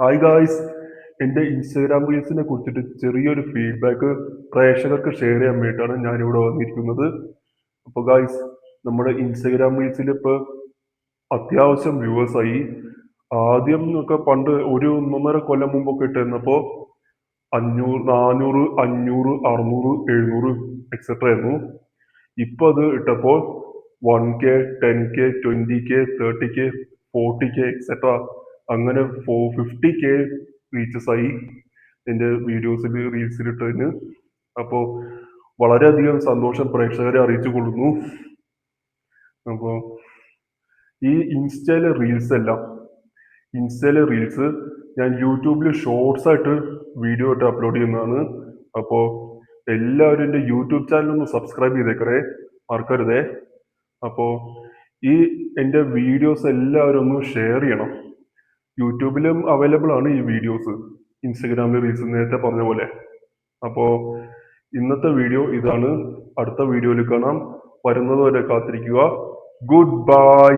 Hi guys, എൻ്റെ Instagram റീൽസിനെ കുറിച്ചിട്ട് ചെറിയൊരു ഫീഡ്ബാക്ക് പ്രേക്ഷകർക്ക് ഷെയർ ചെയ്യാൻ വേണ്ടിയിട്ടാണ് ഞാനിവിടെ വന്നിരിക്കുന്നത്. അപ്പോൾ ഗായ്സ്, നമ്മുടെ ഇൻസ്റ്റാഗ്രാം റീൽസിൽ ഇപ്പോൾ അത്യാവശ്യം വ്യൂവേഴ്സായി. ആദ്യം ഒക്കെ പണ്ട് ഒരു ഒന്നൊന്നര കൊല്ലം മുമ്പൊക്കെ ഇട്ടിരുന്നപ്പോൾ 500, 400, 500, 600, 700 എക്സെട്ര ആയിരുന്നു. ഇപ്പോൾ അത് ഇട്ടപ്പോൾ 1K, 10K, 20K, 30K, 40K etcetera അങ്ങനെ 50K റീച്ചസ് ആയി എൻ്റെ വീഡിയോസിൽ റീൽസിലിട്ടതിന്. അപ്പോൾ വളരെയധികം സന്തോഷം പ്രേക്ഷകരെ അറിയിച്ചു കൊള്ളുന്നു. അപ്പോൾ ഈ ഇൻസ്റ്റയിലെ റീൽസ് ഞാൻ യൂട്യൂബിൽ ഷോർട്സ് ആയിട്ട് വീഡിയോ ആയിട്ട് അപ്ലോഡ് ചെയ്യുന്നതാണ്. അപ്പോൾ എല്ലാവരും എൻ്റെ യൂട്യൂബ് ചാനൽ ഒന്ന് സബ്സ്ക്രൈബ് ചെയ്തേക്കണേ, മറക്കരുതേ. അപ്പോൾ ഈ എൻ്റെ വീഡിയോസ് എല്ലാവരും ഒന്ന് ഷെയർ ചെയ്യണം. യൂട്യൂബിലും അവൈലബിൾ ആണ് ഈ വീഡിയോസ്, ഇൻസ്റ്റഗ്രാമിൽ റീൽസ് നേരത്തെ പറഞ്ഞ പോലെ. അപ്പോൾ ഇന്നത്തെ വീഡിയോ ഇതാണ്. അടുത്ത വീഡിയോയിൽ കാണാം. വരുന്നത് വരെ കാത്തിരിക്കുക. Good bye.